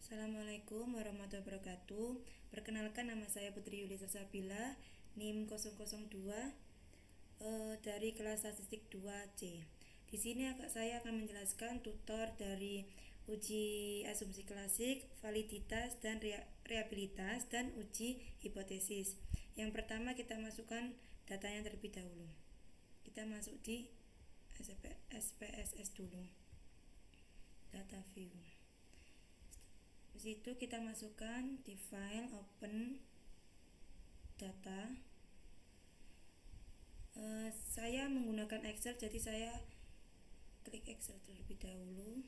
Assalamualaikum warahmatullahi wabarakatuh. Perkenalkan, nama saya Putri Yulisa Sabila, NIM 002 dari kelas statistik 2C. Di sini saya akan menjelaskan tutor dari uji asumsi klasik, validitas dan reabilitas, dan uji hipotesis. Yang pertama, kita masukkan datanya terlebih dahulu. Kita masuk di SPSS dulu, data view. Di situ kita masukkan di file open data. Saya menggunakan Excel, jadi saya klik Excel terlebih dahulu.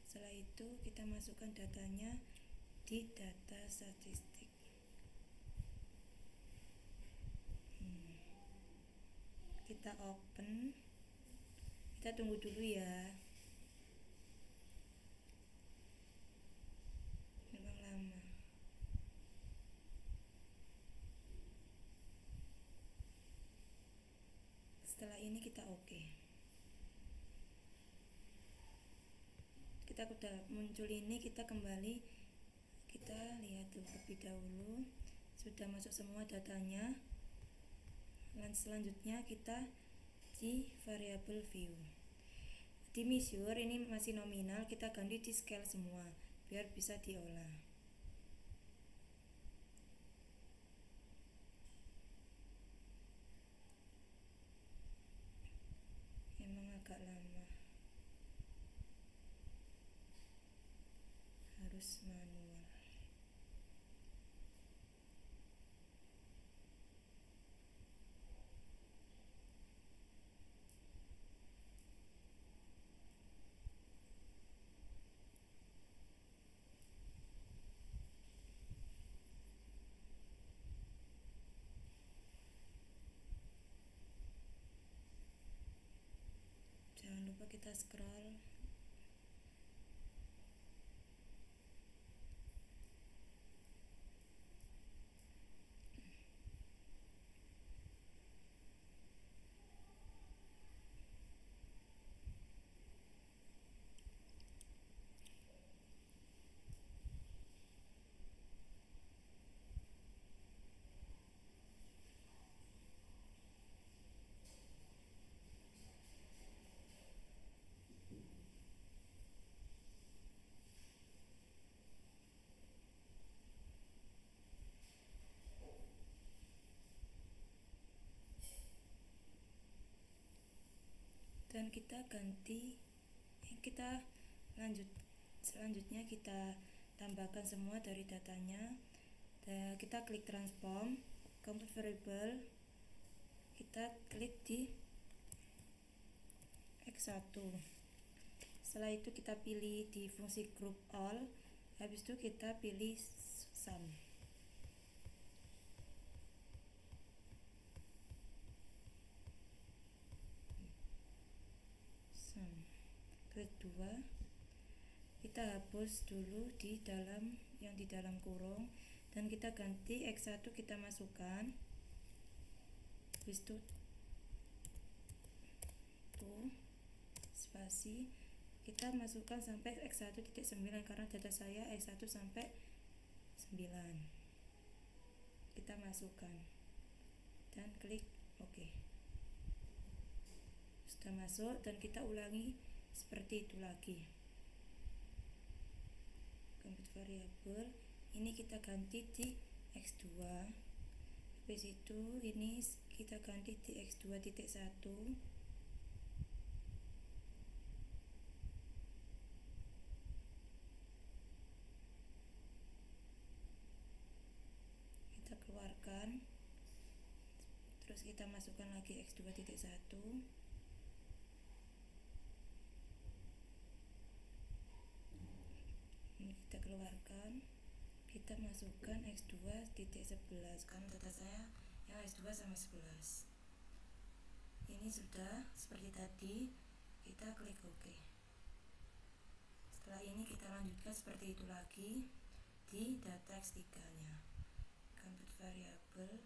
Setelah itu kita masukkan datanya di data statistik. Kita open, kita tunggu dulu ya, memang lama. Setelah ini kita oke. Kita sudah muncul ini, kita kembali, kita lihat terlebih dahulu sudah masuk semua datanya. Dan selanjutnya kita di variable view. Di measure ini masih nominal, kita ganti di scale semua biar bisa diolah. Emang agak lama, harus manual. Jangan lupa kita scroll. Dan kita ganti, kita selanjutnya kita tambahkan semua dari datanya. Kita klik transform, compute variable, kita klik di X1. Setelah itu kita pilih di fungsi group all, habis itu kita pilih sum. Klik 2, kita hapus dulu di dalam kurung, dan kita ganti X1, kita masukkan, habis itu spasi, kita masukkan sampai X1.9 karena data saya X1 sampai 9. Kita masukkan dan klik OK. Sudah masuk, dan kita ulangi seperti itu lagi. Compute variable ini kita ganti di X2. Habis itu ini kita ganti di X2.1. Kita keluarkan, terus kita masukkan lagi X2.1. Ini kita keluarkan, kita masukkan X2.11 karena data saya yang X2 sama 11. Ini sudah seperti tadi, kita klik OK. Setelah ini kita lanjutkan seperti itu lagi di data X3 nya. Compute variable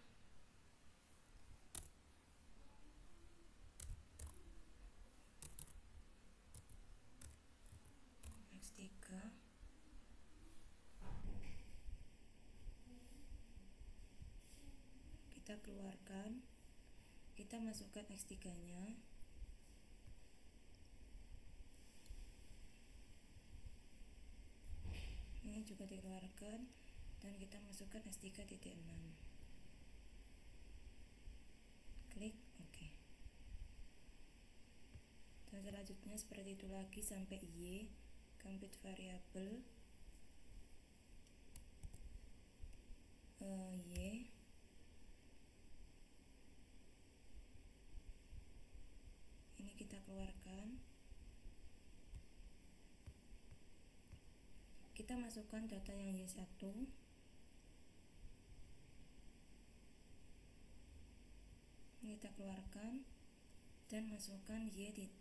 X3, kita keluarkan, kita masukkan X3 nya, ini juga dikeluarkan dan kita masukkan S3.6, klik OK. Dan selanjutnya seperti itu lagi sampai Y, complete variable Y, ini kita keluarkan, kita masukkan data yang Y1, ini kita keluarkan dan masukkan Y13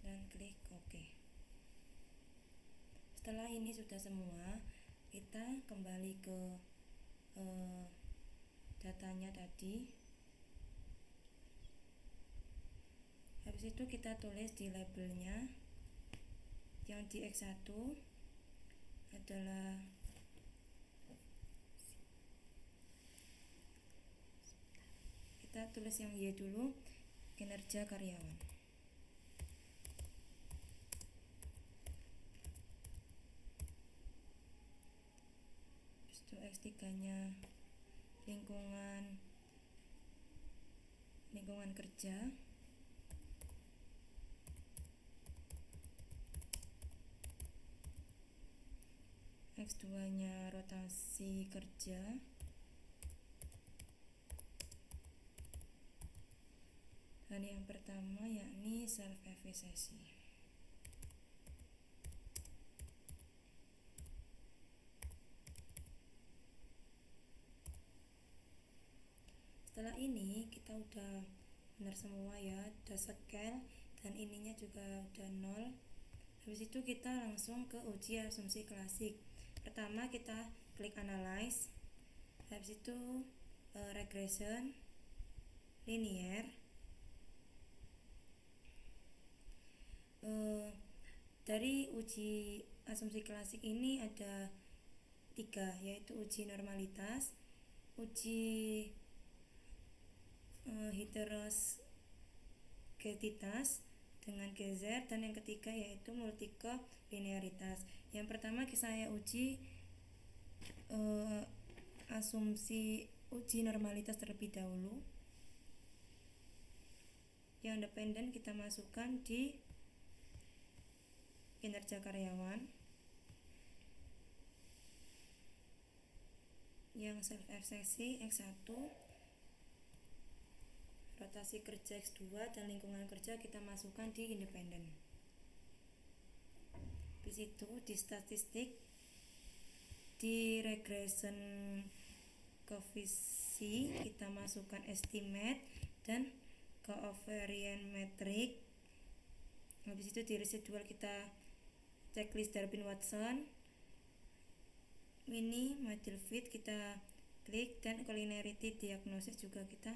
dan klik OK. Setelah ini sudah semua, kita kembali ke datanya tadi. Habis itu kita tulis di labelnya yang di X1 adalah kita tulis yang Y dulu, kinerja karyawan. Habis itu X3 nya lingkungan kerja, X2 nya rotasi kerja, dan yang pertama yakni self efficacy. Setelah ini kita udah benar semua ya, udah scale dan ininya juga udah 0. Habis itu kita langsung ke uji asumsi klasik. Pertama kita klik analyze, habis itu regression, linear. Dari uji asumsi klasik ini ada 3, yaitu uji normalitas, uji heteroskedititas dengan gezer, dan yang ketiga yaitu multikolinearitas. Yang pertama saya uji asumsi uji normalitas terlebih dahulu. Yang dependen kita masukkan di kinerja karyawan, yang self efficacy X1, rotasi kerja X2, dan lingkungan kerja kita masukkan di independen. Di situ di statistik, di regression coefficient kita masukkan estimate dan covariance metric. Habis itu di residual kita checklist Darwin-Watson, ini model fit kita klik, dan collinearity diagnosis juga kita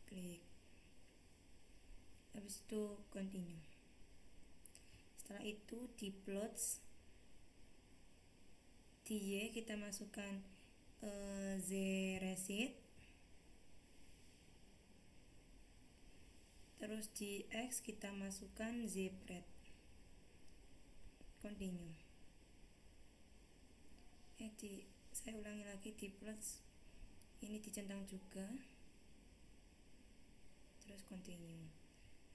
klik. Habis itu continue. Setelah itu di plots, di Y kita masukkan Z resid, terus di X kita masukkan Z pred, continue. Saya ulangi lagi, di plots ini dicentang juga, terus continue.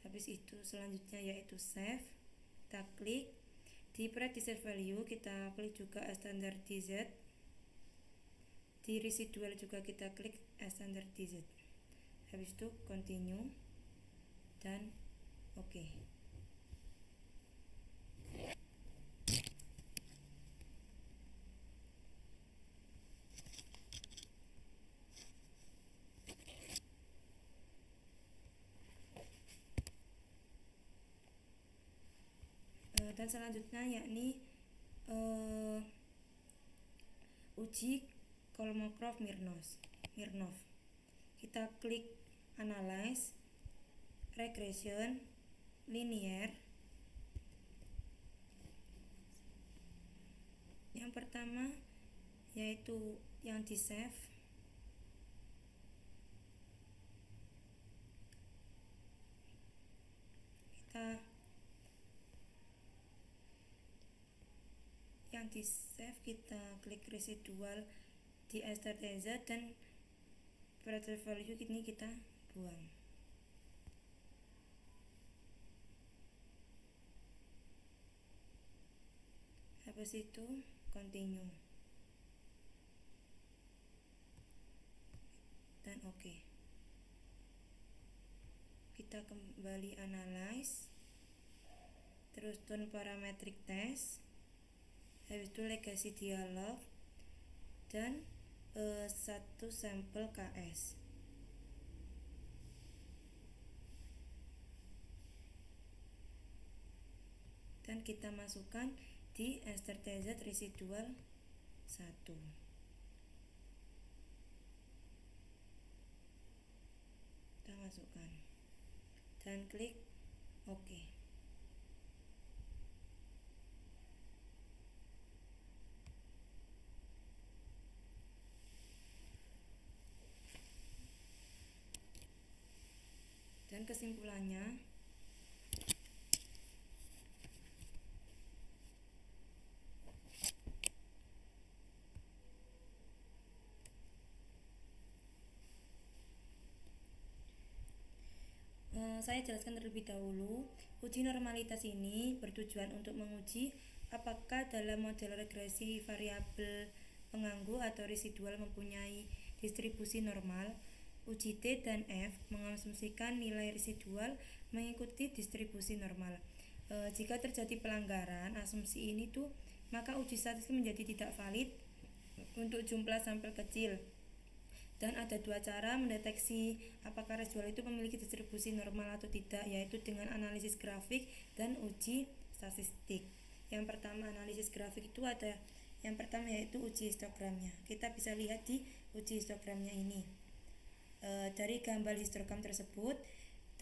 Habis itu selanjutnya yaitu save, kita klik. Di predicted value kita klik juga as standardized, di residual juga kita klik as standardized. Habis itu continue dan oke. Dan selanjutnya yakni uji Kolmogorov-Smirnov. Kita klik analyze, regression, linear. Yang pertama yaitu yang di save. Kita yang di save kita klik residual di start.tz dan product value ini kita buang. Habis itu continue dan oke. Kita kembali analyze, terus turn parametric test, habis itu legacy dialog dan satu sampel KS. Dan kita masukkan di start.tz residual 1. Kita masukkan dan klik OK. Dan kesimpulannya, saya jelaskan terlebih dahulu. Uji normalitas ini bertujuan untuk menguji apakah dalam model regresi variabel pengganggu atau residual mempunyai distribusi normal. Uji T dan F mengasumsikan nilai residual mengikuti distribusi normal. Jika terjadi pelanggaran asumsi ini maka uji statistik menjadi tidak valid untuk jumlah sampel kecil. Dan ada dua cara mendeteksi apakah residual itu memiliki distribusi normal atau tidak, yaitu dengan analisis grafik dan uji statistik. Yang pertama analisis grafik itu ada yang pertama yaitu uji histogramnya. Kita bisa lihat di uji histogramnya ini. Dari gambar histogram tersebut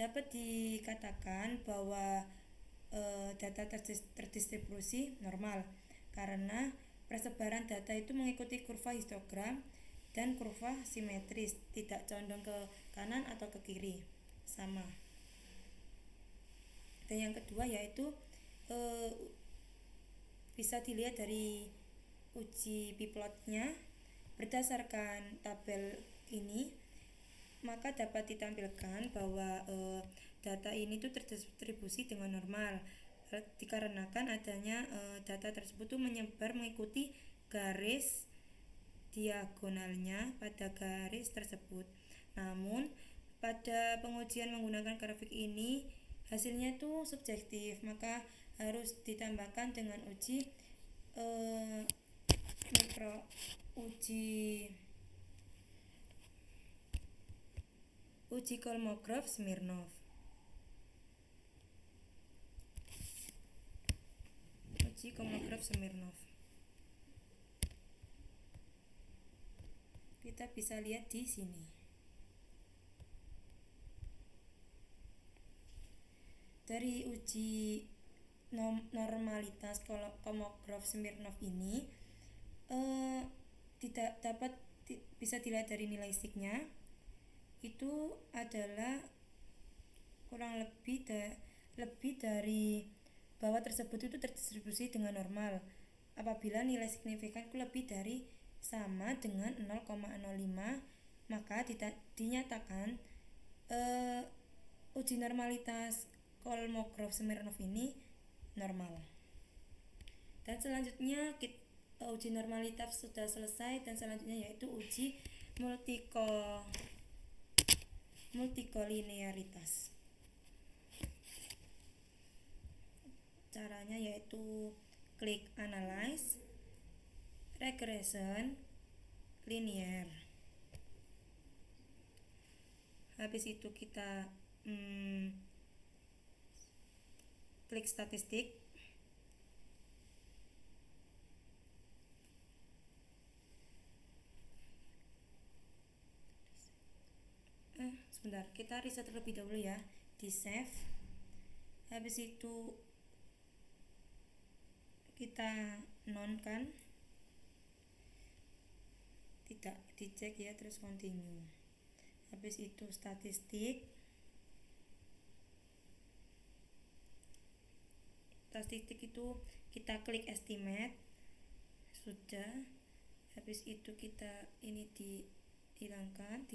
dapat dikatakan bahwa data terdistribusi normal karena persebaran data itu mengikuti kurva histogram dan kurva simetris, tidak condong ke kanan atau ke kiri, sama. Dan yang kedua yaitu bisa dilihat dari uji p-plotnya. Berdasarkan tabel ini maka dapat ditampilkan bahwa data ini terdistribusi dengan normal dikarenakan adanya data tersebut menyebar mengikuti garis diagonalnya pada garis tersebut. Namun pada pengujian menggunakan grafik ini hasilnya subjektif, maka harus ditambahkan dengan uji Kolmogorov-Smirnov. Uji Kolmogorov-Smirnov. Kita bisa lihat di sini. Dari uji normalitas Kolmogorov-Smirnov ini tidak dapat bisa dilihat dari nilai sigma itu adalah kurang lebih dari bahwa tersebut itu terdistribusi dengan normal apabila nilai signifikan lebih dari sama dengan 0,05, maka dinyatakan uji normalitas Kolmogorov-Smirnov ini normal. Dan selanjutnya uji normalitas sudah selesai, dan selanjutnya yaitu uji multikolinearitas. Caranya yaitu klik analyze, regression, linear. Habis itu kita klik statistik. Sebentar, kita riset terlebih dahulu ya, di save. Habis itu kita nonkan. tidak dicek ya, terus continue. Habis itu statistik itu kita klik estimate, sudah. Habis itu kita ini dihilangkan,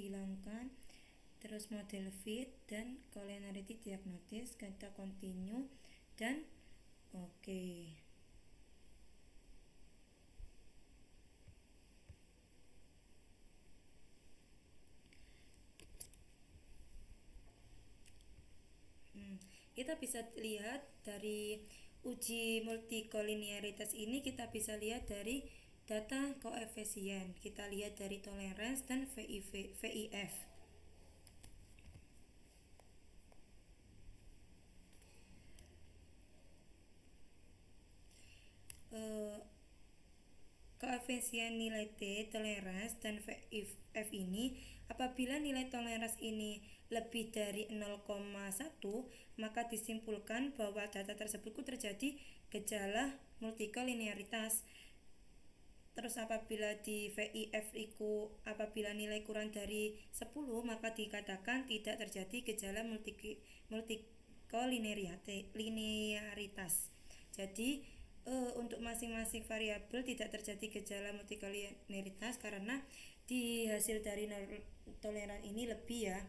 terus model fit dan collinearity diagnosis, kita continue dan oke. Kita bisa lihat dari uji multikolinearitas ini, kita bisa lihat dari data koefisien, kita lihat dari tolerance dan VIF. Koefisien nilai T, tolerance, dan VIF ini, apabila nilai tolerance ini lebih dari 0,1, maka disimpulkan bahwa data tersebut terjadi gejala multikolinearitas. Terus apabila di VIF itu apabila nilai kurang dari 10, maka dikatakan tidak terjadi gejala multikolinearitas. Jadi untuk masing-masing variabel tidak terjadi gejala multikolinearitas karena di hasil dari toleran ini lebih ya.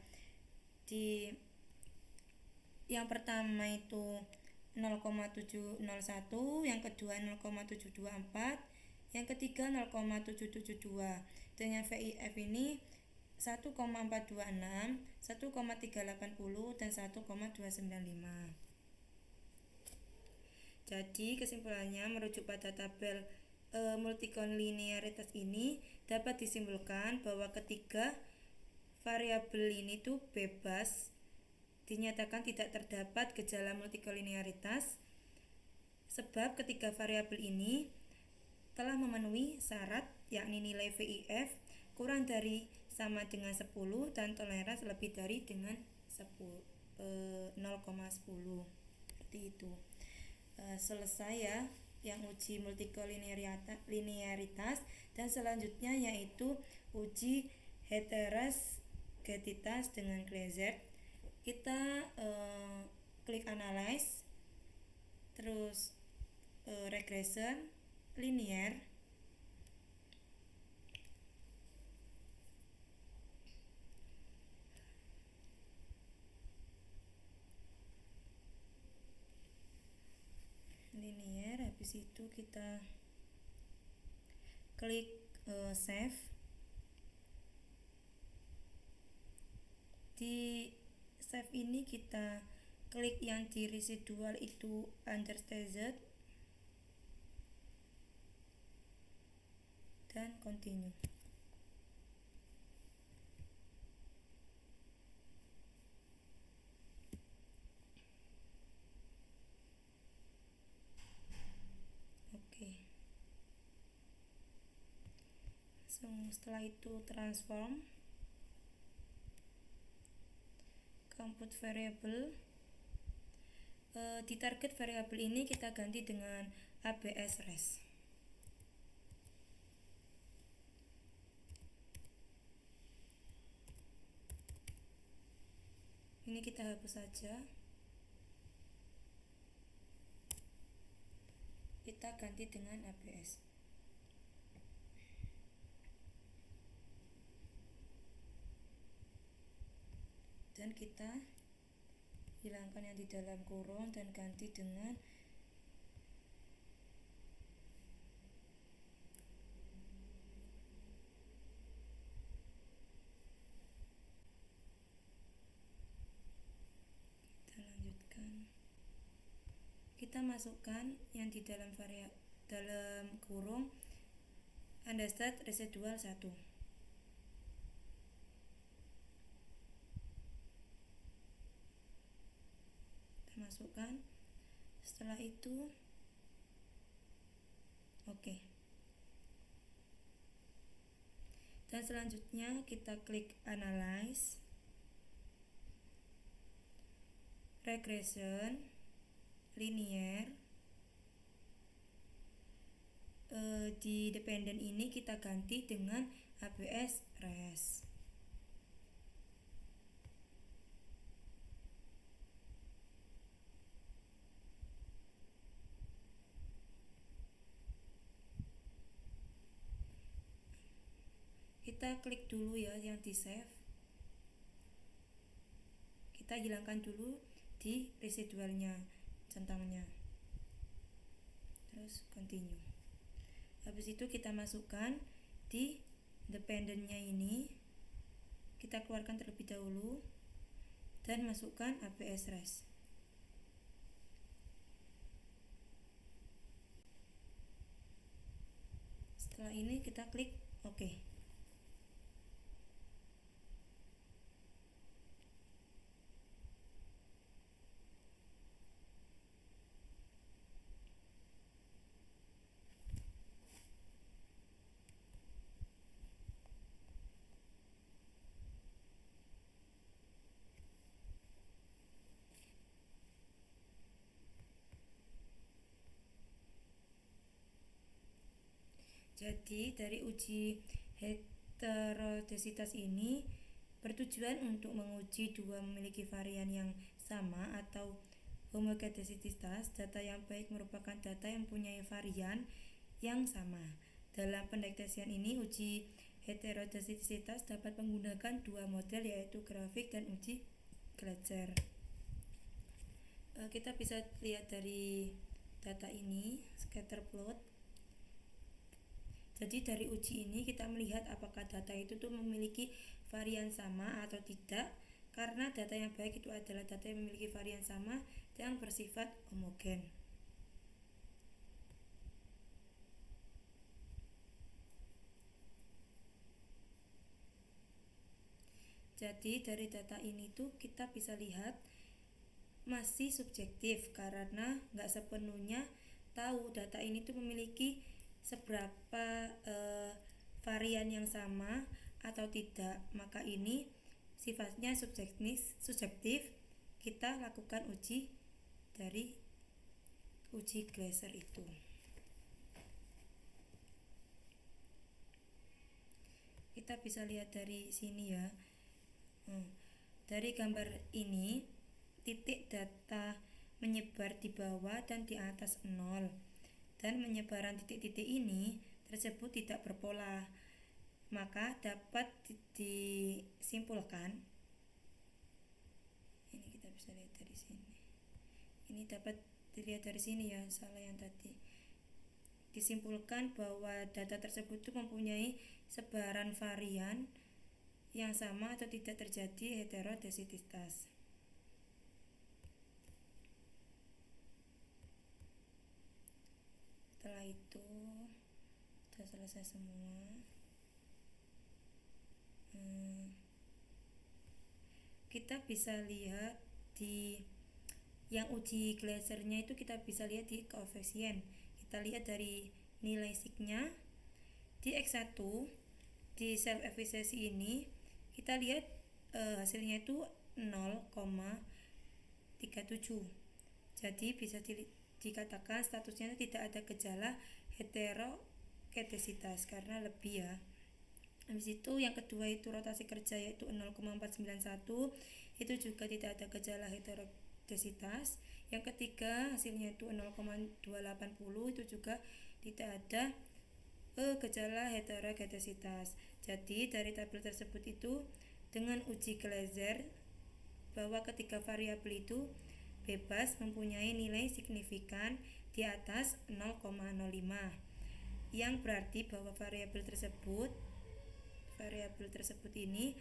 Di yang pertama itu 0,701, yang kedua 0,724, yang ketiga 0,772. Dengan VIF ini 1,426, 1,380 dan 1,295. Jadi kesimpulannya, merujuk pada tabel multikolinearitas ini dapat disimpulkan bahwa ketiga variabel ini tuh bebas, dinyatakan tidak terdapat gejala multikolinearitas sebab ketiga variabel ini telah memenuhi syarat, yakni nilai VIF kurang dari sama dengan 10 dan toleransi lebih dari dengan 0,10. Seperti itu. Selesai ya yang uji multikolinearitas, dan selanjutnya yaitu uji heteroskedititas dengan Glaser. Kita klik analyze, terus regression linear, habis itu kita klik save. Di save ini kita klik yang di residual itu understated dan continue. Setelah itu transform, compute variable. Di target variabel ini kita ganti dengan ABS res. Ini kita hapus saja. Kita ganti dengan ABS. Dan kita hilangkan yang di dalam kurung dan ganti dengan kita lanjutkan. Kita masukkan yang di dalam dalam kurung understat residual 1. Masukkan. Setelah itu oke. Dan selanjutnya kita klik analyze, regression linear. jadi dependent ini kita ganti dengan ABS res. Kita klik dulu ya yang di save. Kita hilangkan dulu di residualnya, centangnya. Terus continue. Habis itu kita masukkan di dependentnya ini. Kita keluarkan terlebih dahulu dan masukkan ABS res. Setelah ini kita klik OK. Jadi dari uji heterodesitas ini bertujuan untuk menguji dua memiliki varian yang sama atau homogenesitas. Data yang baik merupakan data yang mempunyai varian yang sama. Dalam pendeteksian ini, uji heterodesitas dapat menggunakan dua model, yaitu grafik dan uji Gleiser. Kita bisa lihat dari data ini, scatter plot. Jadi dari uji ini kita melihat apakah data itu tuh memiliki varian sama atau tidak. Karena data yang baik itu adalah data yang memiliki varian sama dan bersifat homogen. Jadi dari data ini tuh kita bisa lihat masih subjektif karena nggak sepenuhnya tahu data ini tuh memiliki seberapa varian yang sama atau tidak. Maka ini sifatnya subjektif. Kita lakukan uji dari uji Gleiser itu. Kita bisa lihat dari sini ya. Dari gambar ini titik data menyebar di bawah dan di atas 0. Dan penyebaran titik-titik ini tersebut tidak berpola, maka dapat disimpulkan. Ini kita bisa lihat dari sini. Ini dapat dilihat dari sini ya, salah yang tadi. Disimpulkan bahwa data tersebut itu mempunyai sebaran varian yang sama atau tidak terjadi heterodesitas. Setelah itu sudah selesai semua. Kita bisa lihat di yang uji Gleisernya itu kita bisa lihat di koefisien. Kita lihat dari nilai sigma di X1 di self efficiency ini kita lihat hasilnya itu 0,37. Jadi bisa dikatakan statusnya tidak ada gejala heterodesitas karena lebih ya. Habis itu yang kedua itu rotasi kerja yaitu 0,491, itu juga tidak ada gejala heterodesitas. Yang ketiga hasilnya itu 0,280, itu juga tidak ada gejala heterodesitas. Jadi dari tabel tersebut itu dengan uji Gleiser bahwa ketiga variabel itu bebas mempunyai nilai signifikan di atas 0,05, yang berarti bahwa variabel tersebut ini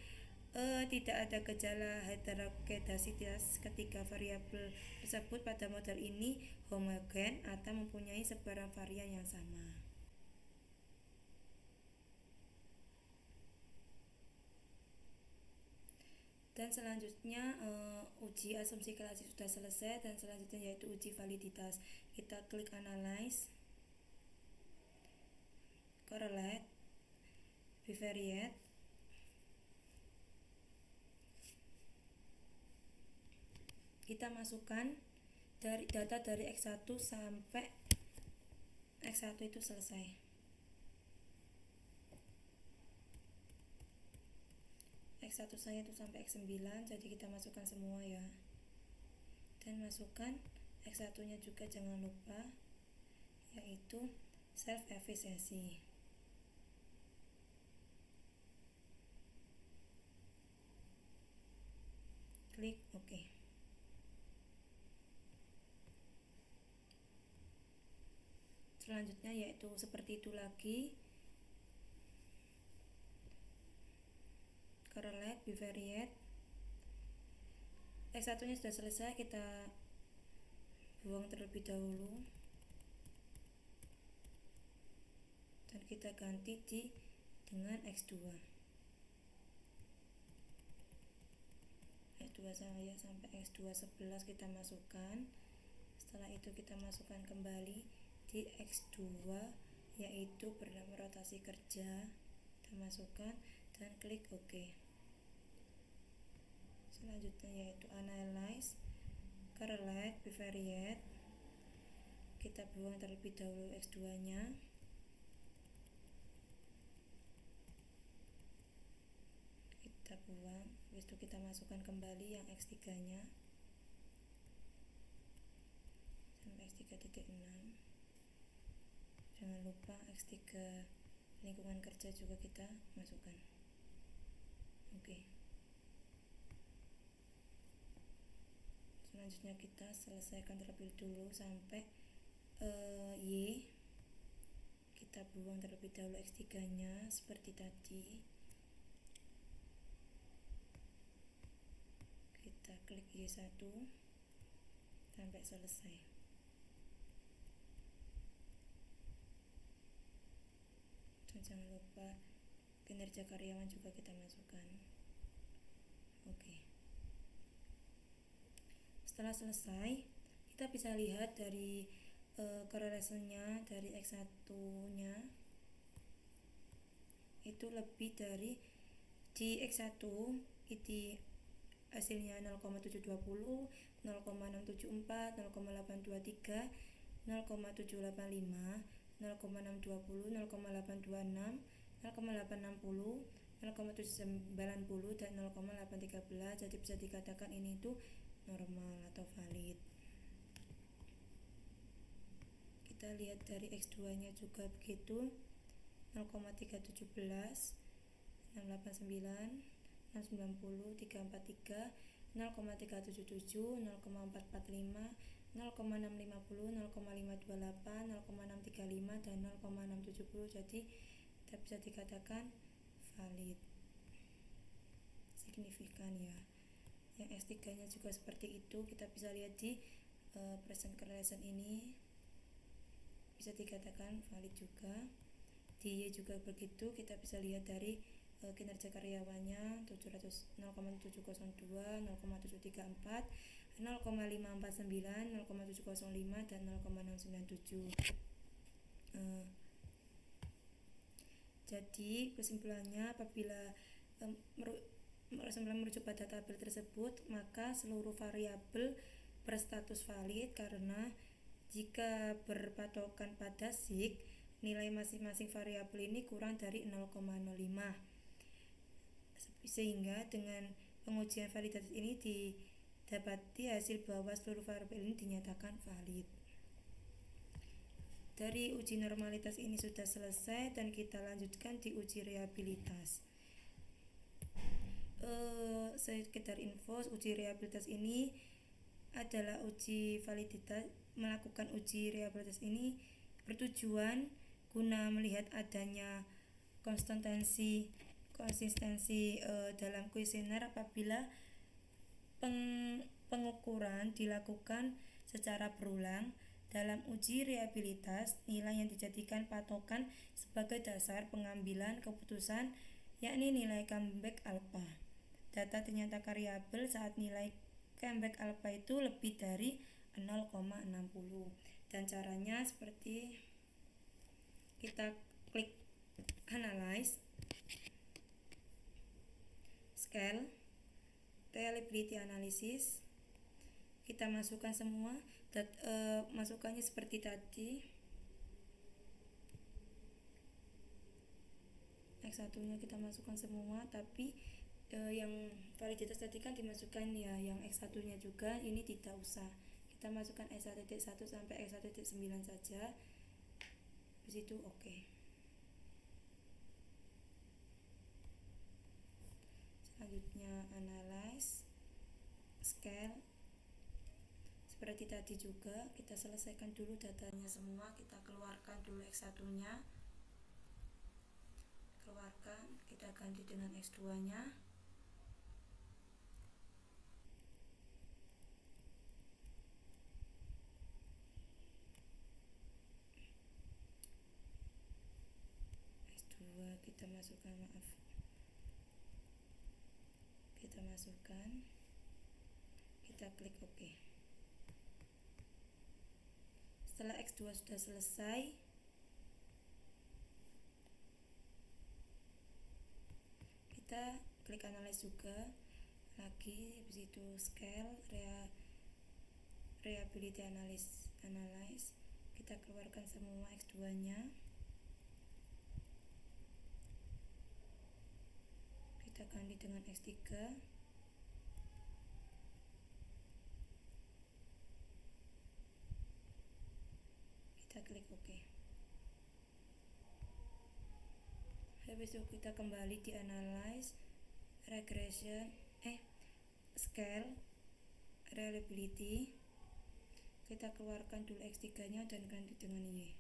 tidak ada gejala heterodesitas ketika variabel tersebut pada model ini homogen atau mempunyai sebaran varian yang sama. Dan selanjutnya uji asumsi klasik sudah selesai, dan selanjutnya yaitu uji validitas. Kita klik analyze, correlate, bivariate. Kita masukkan dari data dari X1 sampai X1 itu selesai. X1 saya itu sampai X9, jadi kita masukkan semua ya. Dan masukkan X1 nya juga jangan lupa, yaitu self efficiency. Klik OK. Selanjutnya yaitu seperti itu lagi, correlate, bivariate. X1 nya sudah selesai, kita buang terlebih dahulu dan kita ganti dengan X2. X2 saya sampai X2 11 kita masukkan. Setelah itu kita masukkan kembali di X2, yaitu bernama rotasi kerja. Kita masukkan dan klik OK. Selanjutnya yaitu analyze, correlate, bivariate. Kita buang terlebih dahulu X2 nya. Kita buang, habis itu kita masukkan kembali yang X3 nya sampai X3.6. Jangan lupa X3 lingkungan kerja juga kita masukkan. Oke. Selanjutnya kita selesaikan terlebih dulu sampai Y. Kita buang terlebih dahulu X3 nya seperti tadi. Kita klik Y1 sampai selesai. Dan jangan lupa kinerja karyawan juga kita masukkan. Oke. Setelah selesai, kita bisa lihat dari correlation-nya dari X1 nya itu lebih dari di X1 itu hasilnya 0,720, 0,674, 0,823, 0,785, 0,620, 0,826, 0,860, 0,790 dan 0,813. Jadi bisa dikatakan ini itu normal atau valid. Kita lihat dari X2 nya juga begitu, 0,317, 689, 690, 343, 0,377, 0,445, 0,650, 0,528, 0,635 dan 0,670. Jadi kita bisa dikatakan valid, signifikan ya. Yang X3 nya juga seperti itu, kita bisa lihat di present correlation ini bisa dikatakan valid juga. Di Y juga begitu, kita bisa lihat dari kinerja karyawannya 0,702, 0,734, 0,549, 0,705 dan 0,697. Jadi kesimpulannya, apabila merujuk pada tabel tersebut, maka seluruh variabel berstatus valid karena jika berpatokan pada SIG, nilai masing-masing variabel ini kurang dari 0,05. Sehingga dengan pengujian validitas ini didapati hasil bahwa seluruh variabel ini dinyatakan valid. Dari uji normalitas ini sudah selesai dan kita lanjutkan di uji reliabilitas. Sekedar info, uji reliabilitas ini adalah uji validitas. Melakukan uji reliabilitas ini bertujuan guna melihat adanya konsistensi dalam kuesioner apabila pengukuran dilakukan secara berulang. Dalam uji reliabilitas, nilai yang dijadikan patokan sebagai dasar pengambilan keputusan yakni nilai comeback alpha. Data ternyata variabel saat nilai comeback alpha itu lebih dari 0,60. Dan caranya seperti kita klik analyze, scale, reliability analysis. Kita masukkan semua, masukannya seperti tadi. X1 nya kita masukkan semua, tapi yang validitas tadi kan dimasukkan ya, yang X1 nya juga ini tidak usah, kita masukkan X1.1 sampai X1.9 saja, di situ oke. Selanjutnya analyze, scale. Seperti tadi juga kita selesaikan dulu datanya semua, kita keluarkan dulu X1 nya, keluarkan, kita ganti dengan X2 nya, X2 kita masukkan, kita klik OK. Setelah X2 sudah selesai, kita klik analyze juga lagi, habis itu scale, reliability analyze, kita keluarkan semua X2 nya, kita ganti dengan X3, kita klik OK. Habis itu kita kembali di analyze, regression, scale, reliability, kita keluarkan dulu X3 nya dan ganti dengan Y.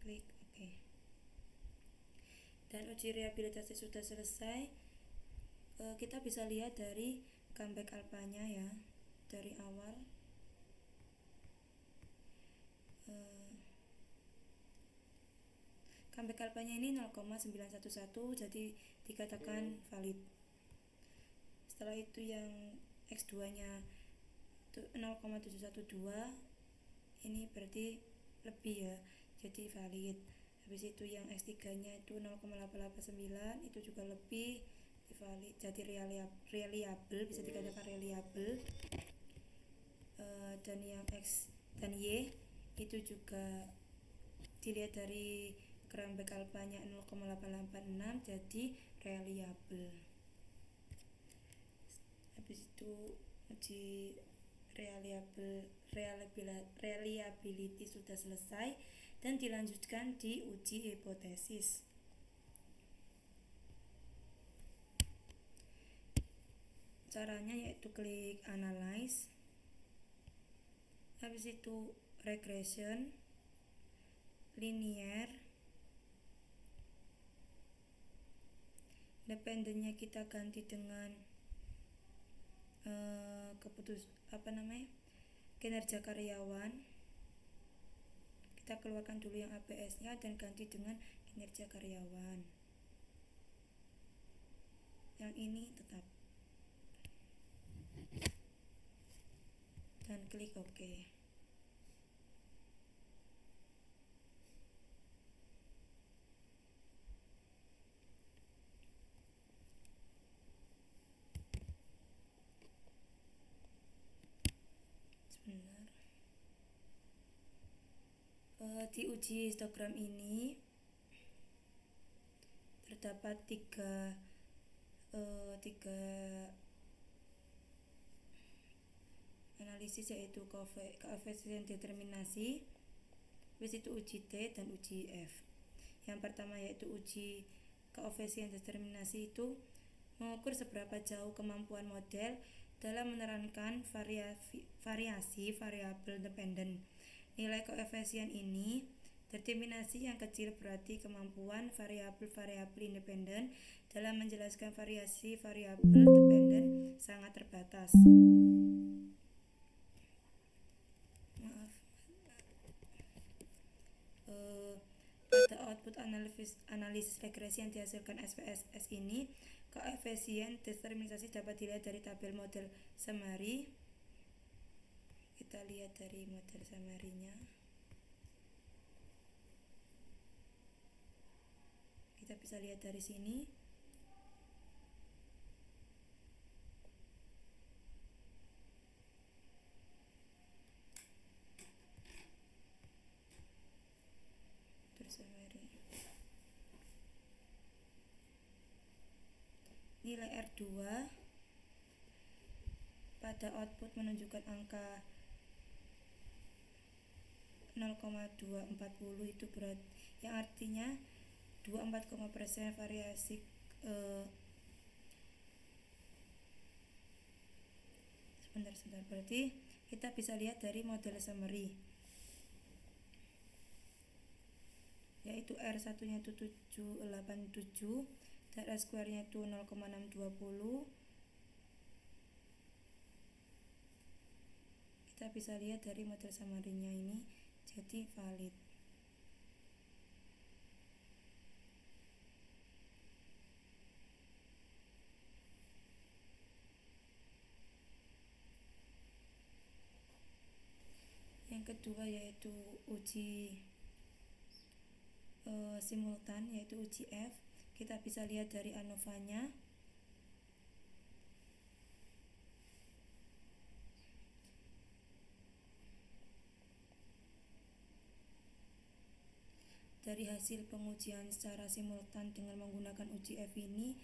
Klik OK. Dan uji rehabilitasi sudah selesai. Kita bisa lihat dari comeback alpha-nya ya, dari awal. Comeback alpha-nya ini 0,911, jadi dikatakan valid. Setelah itu yang X2 nya 0,712, ini berarti lebih ya, jadi valid. Habis itu yang X3 nya itu 0,889, itu juga lebih, valid, jadi reliable, bisa dikatakan reliable. Dan yang X dan Y itu juga dilihat dari comeback alpha-nya 0,886, jadi reliable. Habis itu uji reliability sudah selesai dan dilanjutkan di uji hipotesis. Caranya yaitu klik analyze, habis itu regression, linear, independennya kita ganti dengan kinerja karyawan. Kita keluarkan dulu yang ABS nya dan ganti dengan kinerja karyawan. Yang ini tetap, dan klik OK. Di uji histogram ini terdapat tiga analisis, yaitu koefisien determinasi, habis itu uji T dan uji F. Yang pertama yaitu uji koefisien determinasi, itu mengukur seberapa jauh kemampuan model dalam menerangkan variasi variabel dependen. Nilai koefisien ini determinasi yang kecil berarti kemampuan variabel-variabel independen dalam menjelaskan variasi variabel dependen sangat terbatas. Pada output analisis regresi yang dihasilkan SPSS ini, koefisien determinasi dapat dilihat dari tabel model summary. Kita lihat dari model summary-nya. Kita bisa lihat dari sini. nilai R2 pada output menunjukkan angka 0,240 itu berat, yang artinya 24% variasi sebentar, berarti kita bisa lihat dari model summary, yaitu R1 nya itu 787 dan R square nya itu 0,620. Kita bisa lihat dari model summary nya ini jadi valid. Yang kedua yaitu uji simultan, yaitu uji F. Kita bisa lihat dari ANOVA-nya. Dari hasil pengujian secara simultan dengan menggunakan uji F ini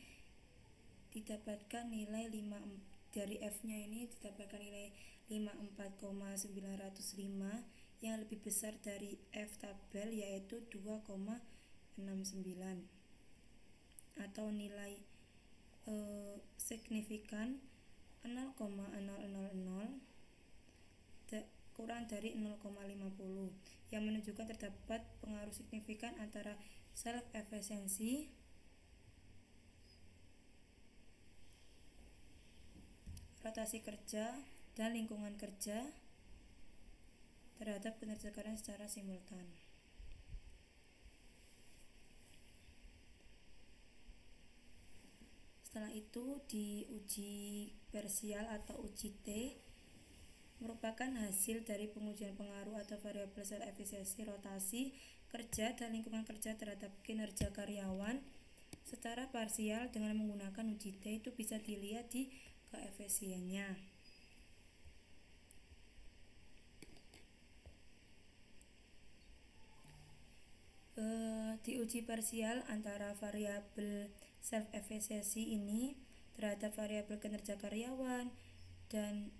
didapatkan nilai 5, dari F-nya ini didapatkan nilai 54,905 yang lebih besar dari F tabel, yaitu 2,69, atau nilai signifikan 0,000 kurang dari 0,50, yang menunjukkan terdapat pengaruh signifikan antara self efisiensi rotasi kerja dan lingkungan kerja terhadap kinerja karya secara simultan. Setelah itu di uji parsial atau uji T merupakan hasil dari pengujian pengaruh atau variabel self efisiensi rotasi kerja dan lingkungan kerja terhadap kinerja karyawan secara parsial dengan menggunakan uji T. Itu bisa dilihat di koefisiennya. Di uji parsial antara variabel self efisiensi ini terhadap variabel kinerja karyawan dan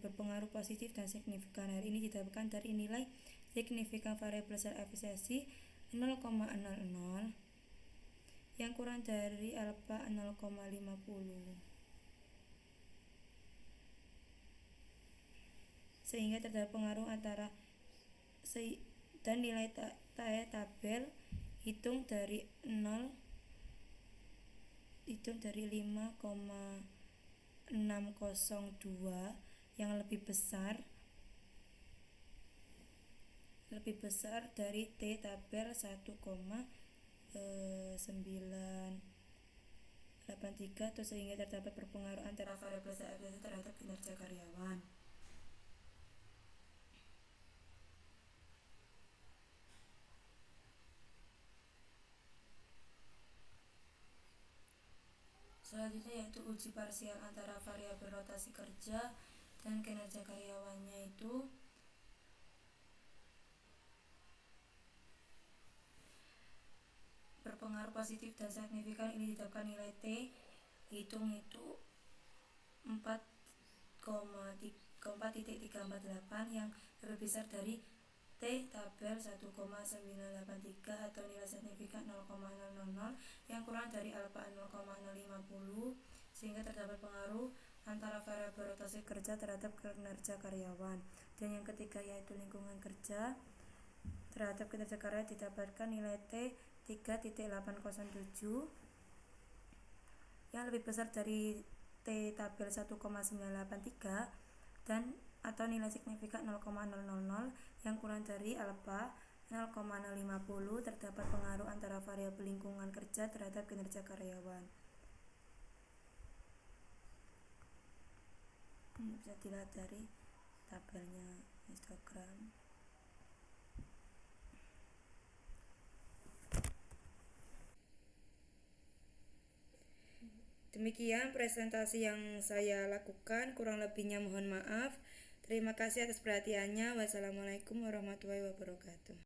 berpengaruh positif dan signifikan. Hal ini didapatkan dari nilai signifikan variabel self efisiensi 0,00 yang kurang dari alfa 0,50, sehingga terdapat pengaruh antara dan nilai tabel hitung dari 5,602 yang lebih besar dari T tabel 1,983, atau sehingga terdapat berpengaruh antara variabel efisiensi terhadap kinerja karyawan. Selanjutnya yaitu uji parsial antara variabel rotasi kerja dan kinerja karyawannya itu berpengaruh positif dan signifikan. Ini didapatkan nilai T hitung itu 4,348 yang lebih besar dari T tabel 1,983, atau nilai signifikan 0,000 yang kurang dari alfa 0,050, sehingga terdapat pengaruh antara variabel rotasi kerja terhadap kinerja karyawan. Dan yang ketiga yaitu lingkungan kerja terhadap kinerja karyawan didapatkan nilai T 3.807 yang lebih besar dari T tabel 1,983 dan atau nilai signifikan 0,000 yang kurang dari alfa 0,050. Terdapat pengaruh antara variabel lingkungan kerja terhadap kinerja karyawan. Ini bisa dilihat dari tabelnya histogram. Demikian presentasi yang saya lakukan, kurang lebihnya mohon maaf. Terima kasih atas perhatiannya. Wassalamualaikum warahmatullahi wabarakatuh.